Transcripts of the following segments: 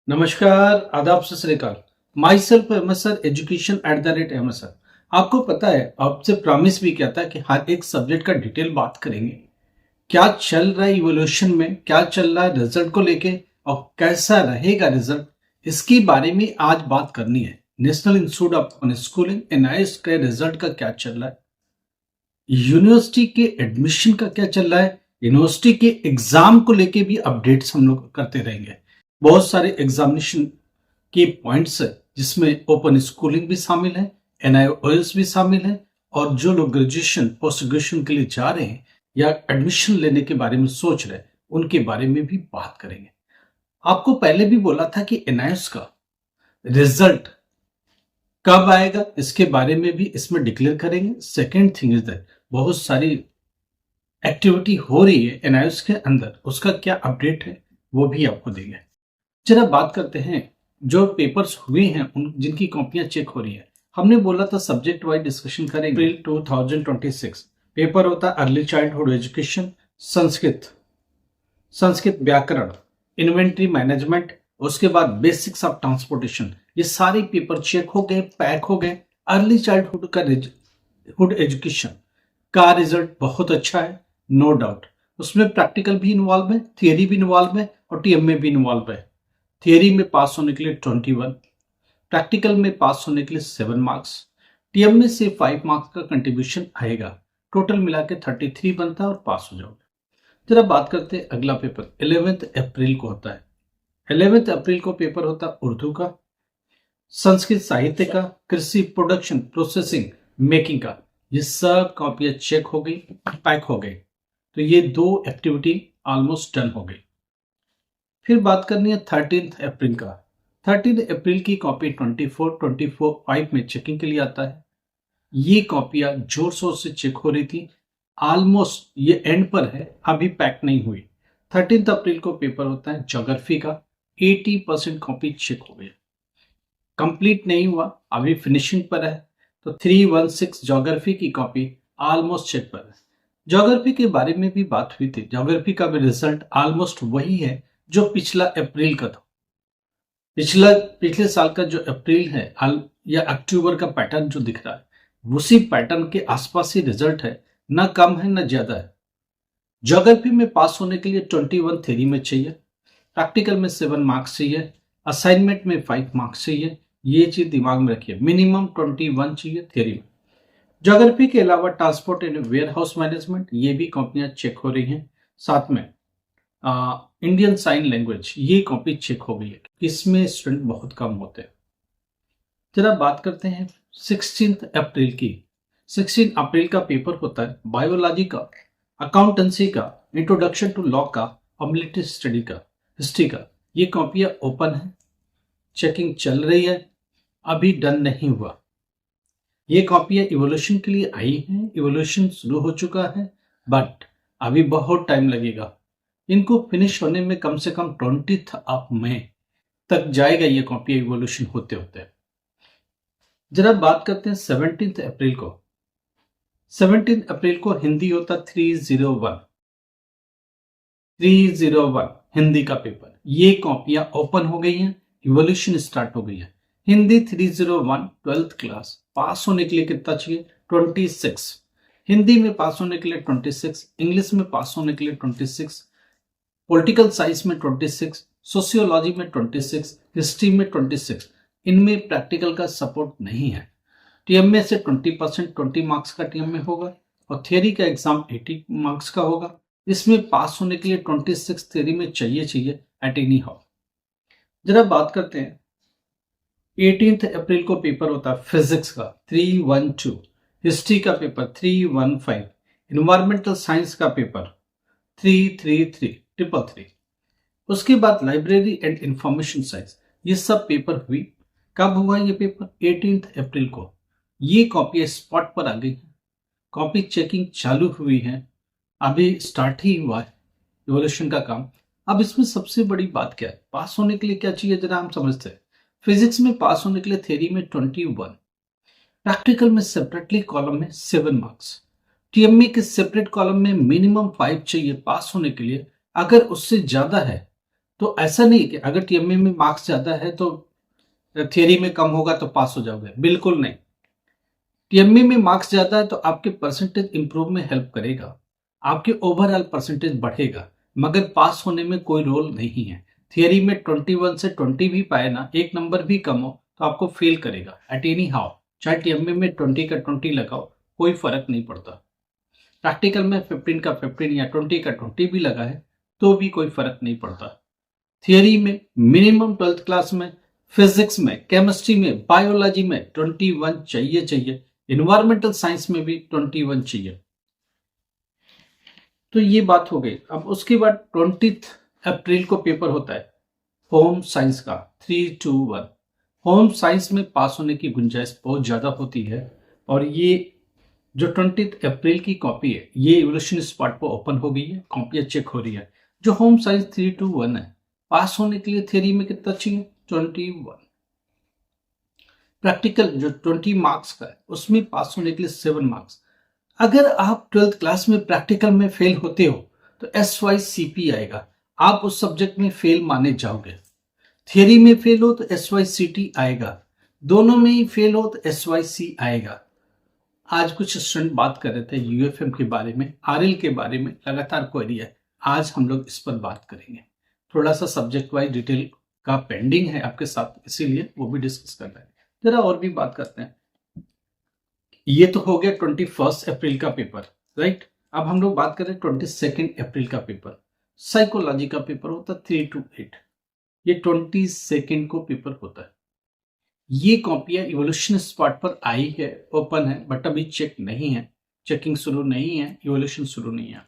नमस्कार, आदाब, सत श्री अकाल। Myself Ahmad sir, education @Ahmad sir. आपको पता है, आपसे प्रॉमिस भी किया था कि हर एक सब्जेक्ट का डिटेल बात करेंगे। क्या चल रहा है इवोल्यूशन में, क्या चल रहा है रिजल्ट को लेके और कैसा रहेगा रिजल्ट, इसके बारे में आज बात करनी है। National institute of schooling NIS के रिजल्ट का क्या चल रहा है, यूनिवर्सिटी के एडमिशन का क्या चल रहा है, यूनिवर्सिटी के एग्जाम को लेके भी अपडेट्स हम लोग करते रहेंगे। बहुत सारे एग्जामिनेशन के पॉइंट्स है जिसमें ओपन स्कूलिंग भी शामिल है, एनआईओएस भी शामिल है, और जो लोग ग्रेजुएशन पोस्ट ग्रेजुएशन के लिए जा रहे हैं या एडमिशन लेने के बारे में सोच रहे हैं उनके बारे में भी बात करेंगे। आपको पहले भी बोला था कि एनआईओएस का रिजल्ट कब आएगा, इसके बारे में भी इसमें डिक्लेयर करेंगे। सेकेंड थिंग इज दैट बहुत सारी एक्टिविटी हो रही है एनआईओएस के अंदर, उसका क्या अपडेट है वो भी आपको देंगे। जरा बात करते हैं जो पेपर्स हुए हैं उन जिनकी कॉपियां चेक हो रही है। हमने बोला था सब्जेक्ट वाइज डिस्कशन करेंगे। अप्रैल 2026 पेपर होता है अर्ली चाइल्डहुड एजुकेशन, संस्कृत व्याकरण, इन्वेंट्री मैनेजमेंट, उसके बाद बेसिक्स ऑफ ट्रांसपोर्टेशन। ये सारे पेपर चेक हो गए, पैक हो गए। अर्ली चाइल्डहुड का हुड एजुकेशन का रिजल्ट बहुत अच्छा है, नो डाउट। उसमें प्रैक्टिकल भी इन्वॉल्व है, थियरी भी इन्वॉल्व है और टीएमए भी इन्वॉल्व है। थियरी में पास होने के लिए 21, प्रैक्टिकल में पास होने के लिए 7 मार्क्स, टीएमए से 5 मार्क्स का कंट्रीब्यूशन आएगा। टोटल मिला के 33 बनता है और पास हो जाओगे। जरा बात करते हैं अगला पेपर 11 अप्रैल को होता है। 11 अप्रैल को पेपर होता है उर्दू का, संस्कृत साहित्य का, कृषि प्रोडक्शन प्रोसेसिंग मेकिंग का। ये सब कॉपियां चेक हो गई, पैक हो गई। तो ये 2 एक्टिविटी ऑलमोस्ट डन हो गई। फिर बात करनी है 13 अप्रैल का। 13 अप्रैल की कॉपी 24 में चेकिंग के लिए आता है। ये कॉपियां जोर शोर से चेक हो रही थी, ऑलमोस्ट ये एंड पर है, अभी पैक नहीं हुई। 13 अप्रैल को पेपर होता है ज्योग्राफी का, 80% कॉपी चेक हो गई, कंप्लीट नहीं हुआ, अभी फिनिशिंग पर है। तो 316 ज्योग्राफी की कॉपी ऑलमोस्ट चेक पर है। ज्योग्राफी के बारे में भी बात हुई थी। ज्योग्राफी का भी रिजल्ट ऑलमोस्ट वही है जो पिछला अप्रैल का था। पिछले साल का जो अप्रैल है या अक्टूबर का पैटर्न जो दिख रहा है उसी पैटर्न के आसपास ही रिजल्ट है, ना कम है ना ज्यादा है। ज्योग्राफी में पास होने के लिए 21 थ्योरी में चाहिए, प्रैक्टिकल में 7 मार्क्स चाहिए, असाइनमेंट में 5 मार्क्स चाहिए। ये चीज दिमाग में रखिए, मिनिमम 21 चाहिए थ्योरी में। ज्योग्राफी के अलावा transport and warehouse management, ये भी कॉपियां चेक हो रही हैं। साथ में इंडियन साइन लैंग्वेज, ये कॉपी चेक हो गई है, इसमें स्टूडेंट बहुत कम होते हैं। जरा बात करते हैं 16 अप्रैल की। 16 अप्रैल का पेपर होता है बायोलॉजी का, अकाउंटेंसी का, इंट्रोडक्शन टू लॉ का और मिलिट्री स्टडी का, हिस्ट्री का। ये कॉपियां ओपन है, चेकिंग चल रही है, अभी डन नहीं हुआ। ये कॉपियां इवोल्यूशन के लिए आई हैं, इवोल्यूशन शुरू हो चुका है, बट अभी बहुत टाइम लगेगा। इनको फिनिश होने में कम से कम 20 मई तक जाएगा ये कॉपी इवोल्यूशन होते होते। जरा बात करते हैं 17 अप्रैल को। 17 अप्रैल को हिंदी होता 301 हिंदी का पेपर। ये कॉपियां ओपन हो गई हैं, इवोल्यूशन स्टार्ट हो गई है। हिंदी 301 12th क्लास पास होने के लिए कितना चाहिए, 26। हिंदी में पास होने के लिए 26, इंग्लिश में पास होने के लिए 26, पॉलिटिकल साइंस में 26, सोशियोलॉजी में 26, हिस्ट्री में 26। इनमें प्रैक्टिकल का सपोर्ट नहीं है। टीएमए से 20% 20 मार्क्स का टीएमए होगा और थियरी का एग्जाम 80 मार्क्स का होगा। इसमें पास होने के लिए 26 थियरी में चाहिए एट एनी हाउ। जरा बात करते हैं 18 अप्रैल को पेपर होता है फिजिक्स का 312, हिस्ट्री का पेपर 315, इन्वायरमेंटल साइंस का पेपर 333। उसके बाद लाइब्रेरी एंड इंफॉर्मेशन साइंस, ये सब पेपर हुई। कब हुआ ये पेपर, 18 अप्रैल को। ये कॉपी स्पॉट पर आ गई है, कॉपी चेकिंग चालू हुई है, अभी स्टार्ट ही हुआ है इवोल्यूशन का काम। अब इसमें सबसे बड़ी बात क्या है, पास होने के लिए क्या चाहिए जरा हम समझते हैं। फिजिक्स में पास होने के लिए थियरी में 21, प्रैक्टिकल में सेपरेटली कॉलम में 7 मार्क्स, टीएमए के सेपरेट कॉलम में मिनिमम 5 चाहिए पास होने के लिए। अगर उससे ज्यादा है तो ऐसा नहीं कि अगर टीएमए में मार्क्स ज्यादा है तो थियरी में कम होगा तो पास हो जाओगे, बिल्कुल नहीं। टीएमए में मार्क्स ज्यादा है तो आपके परसेंटेज इंप्रूव में हेल्प करेगा, आपके ओवरऑल परसेंटेज बढ़ेगा, मगर पास होने में कोई रोल नहीं है। थियरी में 21 से 20 भी पाए ना, एक नंबर भी कम हो तो आपको फेल करेगा एट एनी हाउ। चाहे टीएमए में 20 का 20 लगाओ, कोई फर्क नहीं पड़ता। प्रैक्टिकल में 15 का 15 या 20 का 20 भी लगा है तो भी कोई फर्क नहीं पड़ता। थियरी में मिनिमम 12th क्लास में, फिजिक्स में, केमिस्ट्री में, बायोलॉजी में 21 चाहिए। इन्वायरमेंटल साइंस में भी 21 चाहिए। तो ये बात हो गई। अब उसके बाद 20 अप्रैल को पेपर होता है होम साइंस का 3-2-1। होम साइंस में पास होने की गुंजाइश बहुत ज्यादा होती है। और ये जो 20 अप्रैल की कॉपी है ये इवोल्यूशन स्पॉट पर ओपन हो गई है, कॉपियां चेक हो रही है। जो होम साइंस 3-2-1 है, पास होने के लिए थियरी में कितना चाहिए? 21। प्रैक्टिकल जो 20 मार्क्स का है उसमें पास होने के लिए 7 मार्क्स। अगर आप 12th क्लास में प्रैक्टिकल में फेल होते हो तो SYCP आएगा, आप उस सब्जेक्ट में फेल माने जाओगे। थियरी में फेल हो तो SYCT आएगा, दोनों में ही फेल हो तो SYC आएगा। आज कुछ स्टूडेंट बात कर रहे थे UFM के बारे में, RL के बारे में, लगातार क्वेरी है। आज हम लोग इस पर बात करेंगे। थोड़ा सा सब्जेक्ट वाइज डिटेल का पेंडिंग है आपके साथ, इसीलिए वो भी डिस्कस कर रहे हैं। जरा और भी बात करते हैं। ये तो हो गया 21 अप्रैल का पेपर, राइट। अब हम लोग बात करें 22 अप्रैल का पेपर। साइकोलॉजी का पेपर होता है 3-8। ये 22 को पेपर होता है। ये कॉपियां इवोल्यूशन स्पॉट पर आई है, ओपन है, बट अभी चेक नहीं है, चेकिंग शुरू नहीं है, इवोल्यूशन शुरू नहीं है।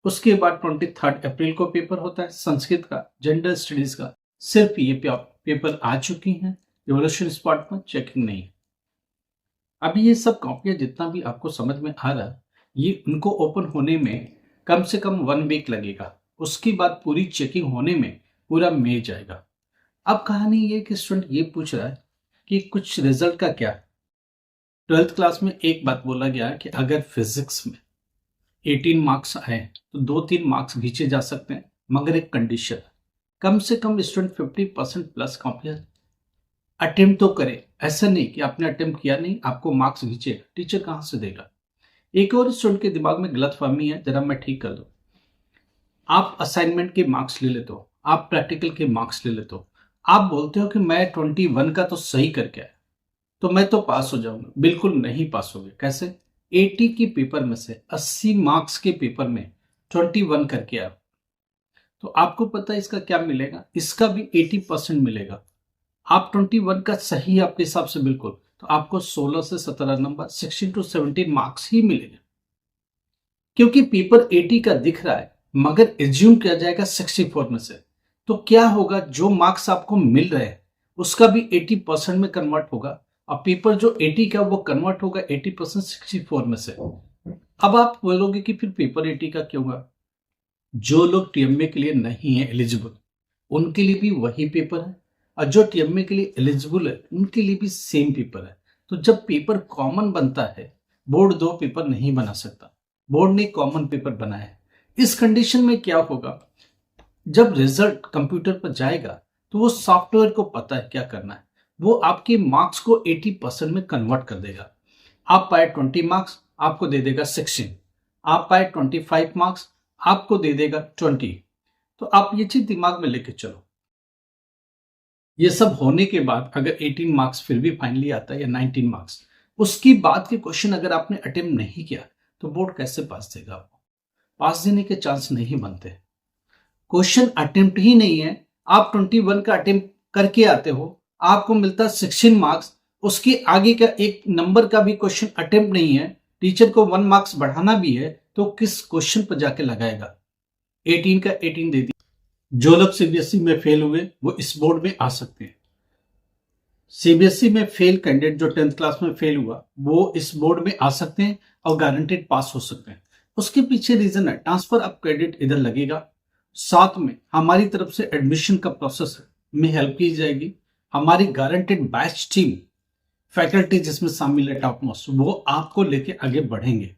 उसके बाद 23 अप्रैल को पेपर होता है संस्कृत का, जेंडर स्टडीज का। सिर्फ ये पेपर आ चुकी हैं, इवोल्यूशन स्पॉट पर चेकिंग नहीं है। अभी ये सब कॉपियां जितना भी आपको समझ में आ रहा है, ये उनको ओपन होने में कम से कम 1 वीक लगेगा। उसके बाद पूरी चेकिंग होने में पूरा मई जाएगा। अब कहानी ये कि स्टूडेंट ये पूछ रहा है कि कुछ रिजल्ट का क्या। 12th क्लास में एक बात बोला गया कि अगर फिजिक्स में 18 मार्क्स आए तो 2-3 मार्क्स खींचे जा सकते हैं, मगर एक कंडीशन है, कम से कम स्टूडेंट 50% प्लस कॉपियां अटेम्प्ट तो करे। ऐसा नहीं कि आपने अटेम्प्ट किया नहीं आपको मार्क्स खींचेगा, टीचर कहां से देगा। एक और स्टूडेंट के दिमाग में गलतफहमी है, जरा मैं ठीक कर दूं। आप असाइनमेंट के मार्क्स ले लेते हो, आप प्रैक्टिकल के मार्क्स ले लेते हो, आप बोलते हो कि मैं 21 का तो सही करके आया तो मैं तो पास हो जाऊंगा। बिल्कुल नहीं पास होगे। कैसे? 80 के पेपर में से 80 मार्क्स के पेपर में 21 करके आया तो आपको पता है इसका क्या मिलेगा? इसका भी 80% मिलेगा। आप 21 का सही आपके हिसाब से बिल्कुल, तो आपको 16 से 17 नंबर, 16 to 17 मार्क्स ही मिलेंगे। क्योंकि पेपर 80 का दिख रहा है मगर एज्यूम किया जाएगा 64 में से। तो क्या होगा, जो मार्क्स आपको मिल रहे हैं उसका भी 80% में कन्वर्ट होगा और पेपर जो 80 का वो कन्वर्ट होगा 80% 64 में से। अब आप बोलोगे कि फिर पेपर 80 का क्यों हुआ? जो लोग टीएमए के लिए नहीं है एलिजिबल उनके लिए भी वही पेपर है, और जो टीएमए के लिए एलिजिबल है उनके लिए भी सेम पेपर है। तो जब पेपर कॉमन बनता है, बोर्ड 2 पेपर नहीं बना सकता, बोर्ड ने कॉमन पेपर बनाया है। इस कंडीशन में क्या होगा, जब रिजल्ट कंप्यूटर पर जाएगा तो वो सॉफ्टवेयर को पता है क्या करना है, वो आपके मार्क्स को 80% में कन्वर्ट कर देगा। आप पाए 20 मार्क्स, आपको दे देगा 16। आप पाए 25 मार्क्स, आपको दे देगा 20। तो आप ये चीज दिमाग में लेके चलो। ये सब होने के बाद अगर 18 मार्क्स फिर भी फाइनली आता है या 19 मार्क्स, उसकी बाद के क्वेश्चन अगर आपने अटेम्प्ट नहीं किया तो बोर्ड कैसे पास देगा आपको? पास देने के चांस नहीं बनते। क्वेश्चन अटेम्प्ट ही नहीं है, आप 21 का अटेम्प्ट करके आते हो, आपको मिलता 16 मार्क्स, उसके आगे का एक नंबर का भी क्वेश्चन अटेम्प्ट नहीं है, टीचर को 1 मार्क्स बढ़ाना भी है, तो किस क्वेश्चन पर जाके लगाएगा? 18 का 18 दे दिया। जो लोग सीबीएसई में फेल हुए वो इस बोर्ड में आ सकते हैं। सीबीएसई में फेल कैंडिडेट जो 10th क्लास में फेल हुआ वो इस बोर्ड में आ सकते हैं और गारंटेड पास हो सकते हैं। उसके पीछे रीजन है, ट्रांसफर ऑफ क्रेडिट इधर लगेगा, साथ में हमारी तरफ से एडमिशन का प्रोसेस में हेल्प की जाएगी। हमारी गारंटेड बैच टीम, फैकल्टी जिसमें शामिल है टॉप मोस्ट, वो आपको लेके आगे बढ़ेंगे।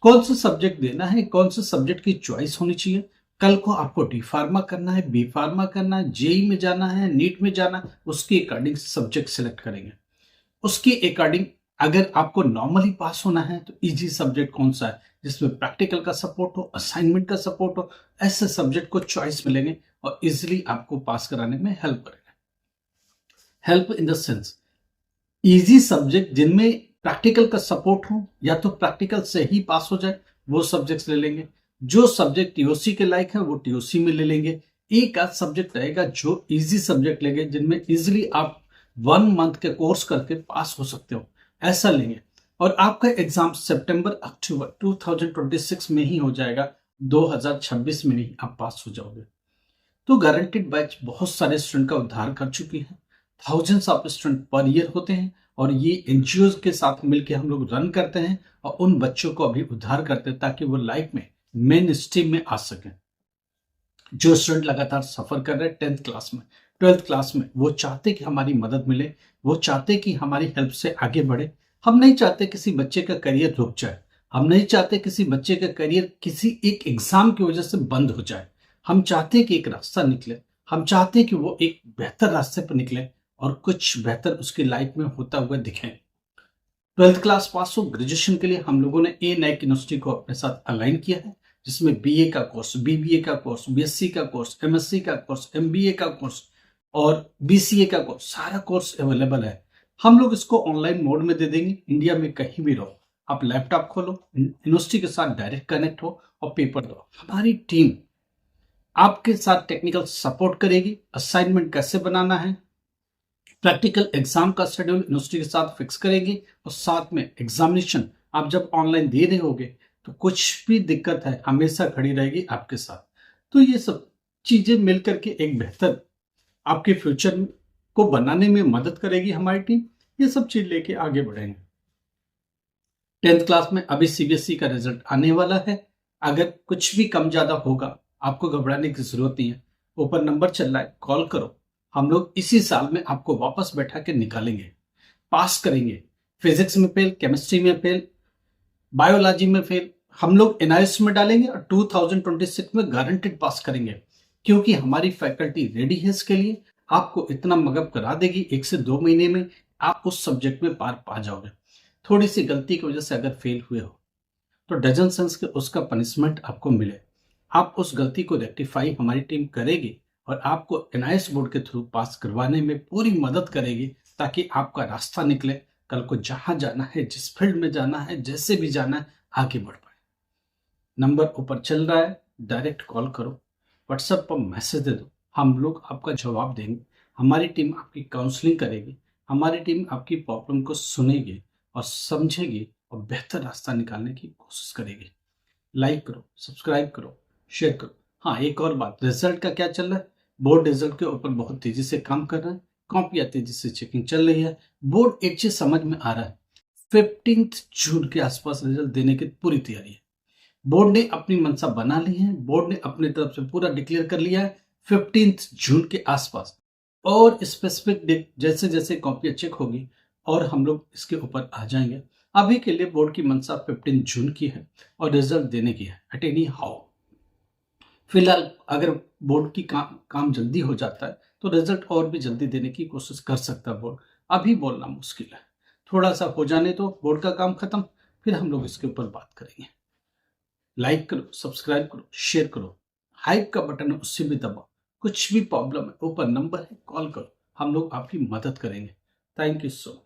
कौन सा सब्जेक्ट देना है, कौन से सब्जेक्ट की चॉइस होनी चाहिए, कल को आपको डी फार्मा करना है, बी फार्मा करना है, जेई में जाना है, नीट में जाना है, उसके अकॉर्डिंग सब्जेक्ट सिलेक्ट करेंगे। उसके अकॉर्डिंग अगर आपको नॉर्मली पास होना है तो इजी सब्जेक्ट कौन सा है जिसमें प्रैक्टिकल का सपोर्ट हो, असाइनमेंट का सपोर्ट हो, ऐसे सब्जेक्ट को चॉइस मिलेंगे और इजीली आपको पास कराने में हेल्प करेगा। Help in the sense easy subject जिनमें प्रैक्टिकल का सपोर्ट हो या तो प्रैक्टिकल से ही पास हो जाए वो सब्जेक्ट्स ले लेंगे। जो सब्जेक्ट टीओसी के लायक है वो टीओसी में ले लेंगे। एक आध सब्जेक्ट रहेगा जो इजी सब्जेक्ट लेंगे जिनमें इजीली आप 1 मंथ के कोर्स करके पास हो सकते हो, ऐसा लेंगे। और आपका एग्जाम सितंबर अक्टूबर 2026 में ही हो जाएगा, 2026 में ही आप पास हो जाओगे। तो गारंटेड बैच बहुत सारे स्टूडेंट का उद्धार कर चुकी है। Thousands of student per year होते हैं और ये एनजीओ के साथ मिलकर हम लोग रन करते हैं और उन बच्चों को अभी उद्धार करते हैं ताकि वो लाइफ में मेन स्ट्रीम में आ सके। जो स्टूडेंट लगातार सफर कर रहे हैं 10th क्लास में, 12th क्लास में, वो चाहते कि हमारी मदद मिले, वो चाहते कि हमारी हेल्प से आगे बढ़े। हम नहीं चाहते किसी बच्चे का करियर रुक जाए, हम नहीं चाहते किसी बच्चे का करियर किसी एक एग्जाम की वजह से बंद हो जाए। हम चाहते कि एक रास्ता निकले, हम चाहते कि वो एक बेहतर रास्ते पर निकले और कुछ बेहतर उसकी लाइफ में होता हुआ दिखे। 12th क्लास पास हो, ग्रेजुएशन के लिए हम लोगों ने ए नैक यूनिवर्सिटी को अपने साथ अलाइन किया है, जिसमें बीए का कोर्स, बीबीए का कोर्स, बीएससी का कोर्स, एमएससी का कोर्स, एमबीए का कोर्स और बीसीए का कोर्स, सारा कोर्स अवेलेबल है। हम लोग इसको ऑनलाइन मोड में दे देंगे। इंडिया में कहीं भी रहो, आप लैपटॉप खोलो, यूनिवर्सिटी के साथ डायरेक्ट कनेक्ट हो और पेपर दो। हमारी टीम आपके साथ टेक्निकल सपोर्ट करेगी। असाइनमेंट कैसे बनाना है, प्रैक्टिकल एग्जाम का शेड्यूल यूनिवर्सिटी के साथ फिक्स करेंगे और साथ में एग्जामिनेशन आप जब ऑनलाइन दे रहे होगे तो कुछ भी दिक्कत है हमेशा खड़ी रहेगी आपके साथ। तो ये सब चीजें मिलकर के एक बेहतर आपके फ्यूचर को बनाने में मदद करेगी हमारी टीम। ये सब चीज लेके आगे बढ़ेंगे। 10th क्लास में अभी सीबीएसई का रिजल्ट आने वाला है। अगर कुछ भी कम ज्यादा होगा आपको घबराने की जरूरत नहीं है। ऊपर नंबर चल रहा है, कॉल करो। हम लोग इसी साल में आपको वापस बैठा के निकालेंगे, पास करेंगे। फिजिक्स में फेल, केमिस्ट्री में फेल, बायोलॉजी में फेल, हम लोग एनआईएस में डालेंगे और 2026 में गारंटेड पास करेंगे, क्योंकि हमारी फैकल्टी रेडी है इसके लिए। आपको इतना मगअप करा देगी 1 से 2 महीने में आप उस सब्जेक्ट में पार पा जाओगे। थोड़ी सी गलती की वजह से अगर फेल हुए हो तो डजन सेंस के उसका पनिशमेंट आपको मिले। आप उस गलती को रेक्टिफाई हमारी टीम करेगी और आपको एनआईएस बोर्ड के थ्रू पास करवाने में पूरी मदद करेगी ताकि आपका रास्ता निकले। कल को जहां जाना है, जिस फील्ड में जाना है, जैसे भी जाना है, आगे बढ़ पाए। नंबर ऊपर चल रहा है, डायरेक्ट कॉल करो, व्हाट्सएप पर मैसेज दे दो, हम लोग आपका जवाब देंगे। हमारी टीम आपकी काउंसलिंग करेगी, हमारी टीम आपकी प्रॉब्लम को सुनेगी और समझेगी और बेहतर रास्ता निकालने की कोशिश करेगी। लाइक करो, सब्सक्राइब करो, शेयर करो। हाँ, एक और बात, रिजल्ट का क्या चल रहा है? बोर्ड रिजल्ट के ऊपर बहुत तेजी से काम कर रहा है, कॉपियां तेजी से चेकिंग चल रही है। बोर्ड एक चीज समझ में आ रहा है, 15 जून के आसपास रिजल्ट देने की पूरी तैयारी है। बोर्ड ने अपनी मंशा बना ली है, बोर्ड ने अपनी तरफ से पूरा डिक्लेयर कर लिया है 15 जून के आसपास। और स्पेसिफिक डेट जैसे जैसे कॉपियां चेक होगी और हम लोग इसके ऊपर आ जाएंगे। अभी के लिए बोर्ड की मंशा 15 जून की है और रिजल्ट देने की है एट एनी हाउ। फिलहाल अगर बोर्ड की काम जल्दी हो जाता है तो रिजल्ट और भी जल्दी देने की कोशिश कर सकता है बोर्ड। अभी बोलना मुश्किल है, थोड़ा सा हो जाने तो बोर्ड का काम खत्म, फिर हम लोग इसके ऊपर बात करेंगे। लाइक करो, सब्सक्राइब करो, शेयर करो, हाइप का बटन है उससे भी दबाओ। कुछ भी प्रॉब्लम है ऊपर नंबर है, कॉल करो, हम लोग आपकी मदद करेंगे। Thank you so much.